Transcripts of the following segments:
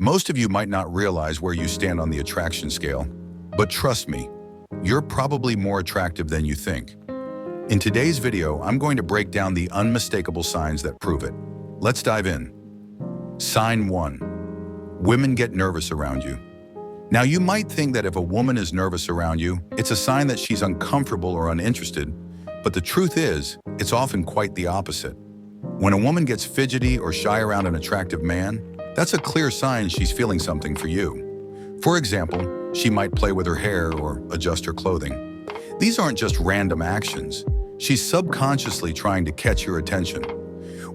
Most of you might not realize where you stand on the attraction scale, but trust me, you're probably more attractive than you think. In today's video, I'm going to break down the unmistakable signs that prove it. Let's dive in. Sign 1. Women get nervous around you. Now, you might think that if a woman is nervous around you, it's a sign that she's uncomfortable or uninterested, but the truth is, it's often quite the opposite. When a woman gets fidgety or shy around an attractive man, that's a clear sign she's feeling something for you. For example, she might play with her hair or adjust her clothing. These aren't just random actions. She's subconsciously trying to catch your attention.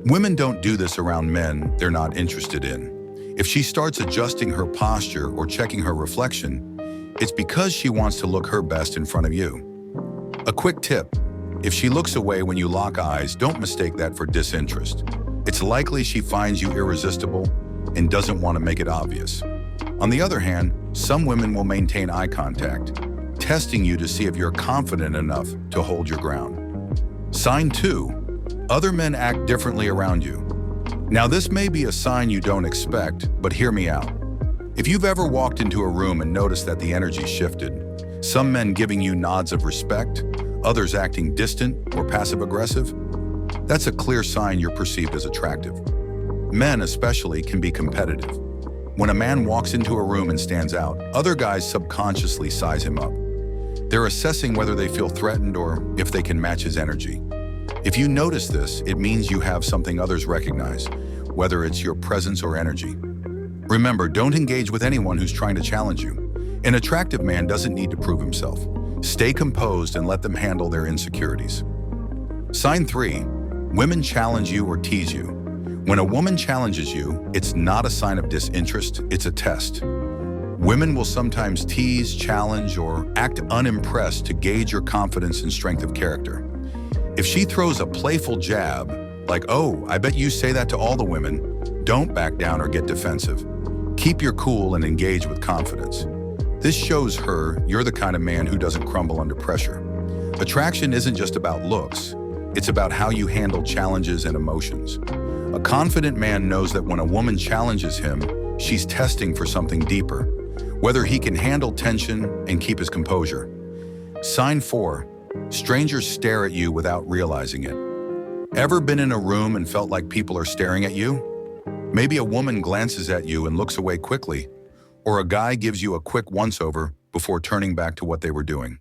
Women don't do this around men they're not interested in. If she starts adjusting her posture or checking her reflection, it's because she wants to look her best in front of you. A quick tip: if she looks away when you lock eyes, don't mistake that for disinterest. It's likely she finds you irresistible and doesn't want to make it obvious. On the other hand, some women will maintain eye contact, testing you to see if you're confident enough to hold your ground. Sign 2. Other men act differently around you. Now, this may be a sign you don't expect, but hear me out. If you've ever walked into a room and noticed that the energy shifted, some men giving you nods of respect, others acting distant or passive-aggressive, that's a clear sign you're perceived as attractive. Men especially can be competitive. When a man walks into a room and stands out, other guys subconsciously size him up. They're assessing whether they feel threatened or if they can match his energy. If you notice this, it means you have something others recognize, whether it's your presence or energy. Remember, don't engage with anyone who's trying to challenge you. An attractive man doesn't need to prove himself. Stay composed and let them handle their insecurities. Sign 3. Women challenge you or tease you. When a woman challenges you, it's not a sign of disinterest, it's a test. Women will sometimes tease, challenge, or act unimpressed to gauge your confidence and strength of character. If she throws a playful jab, like, "Oh, I bet you say that to all the women," don't back down or get defensive. Keep your cool and engage with confidence. This shows her you're the kind of man who doesn't crumble under pressure. Attraction isn't just about looks, it's about how you handle challenges and emotions. A confident man knows that when a woman challenges him, she's testing for something deeper, whether he can handle tension and keep his composure. Sign 4. Strangers stare at you without realizing it. Ever been in a room and felt like people are staring at you? Maybe a woman glances at you and looks away quickly, or a guy gives you a quick once-over before turning back to what they were doing.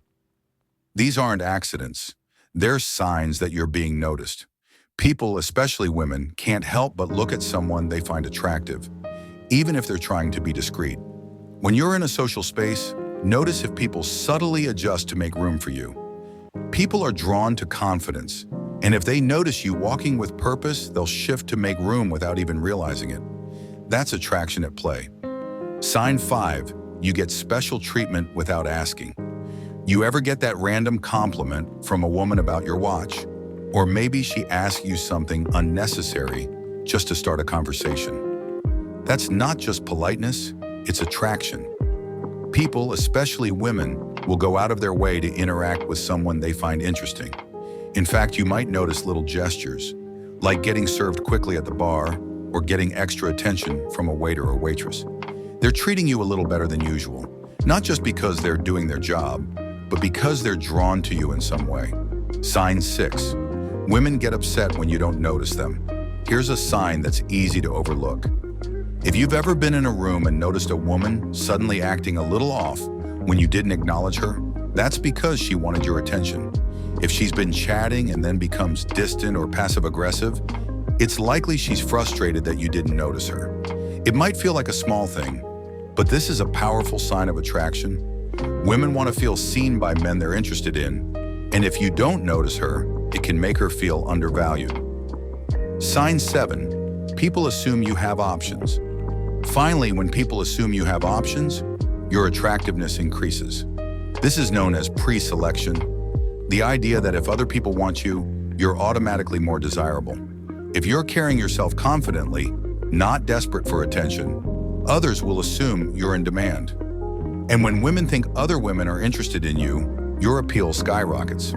These aren't accidents. They're signs that you're being noticed. People, especially women, can't help but look at someone they find attractive, even if they're trying to be discreet. When you're in a social space, notice if people subtly adjust to make room for you. People are drawn to confidence, and if they notice you walking with purpose, they'll shift to make room without even realizing it. That's attraction at play. Sign 5. You get special treatment without asking. You ever get that random compliment from a woman about your watch? Or maybe she asks you something unnecessary just to start a conversation. That's not just politeness, it's attraction. People, especially women, will go out of their way to interact with someone they find interesting. In fact, you might notice little gestures, like getting served quickly at the bar or getting extra attention from a waiter or waitress. They're treating you a little better than usual, not just because they're doing their job, but because they're drawn to you in some way. Sign 6. Women get upset when you don't notice them. Here's a sign that's easy to overlook. If you've ever been in a room and noticed a woman suddenly acting a little off when you didn't acknowledge her, that's because she wanted your attention. If she's been chatting and then becomes distant or passive-aggressive, it's likely she's frustrated that you didn't notice her. It might feel like a small thing, but this is a powerful sign of attraction. Women want to feel seen by men they're interested in, and if you don't notice her, it can make her feel undervalued. Sign 7. People assume you have options. Finally, when people assume you have options, your attractiveness increases. This is known as pre-selection, the idea that if other people want you, you're automatically more desirable. If you're carrying yourself confidently, not desperate for attention, others will assume you're in demand. And when women think other women are interested in you, your appeal skyrockets.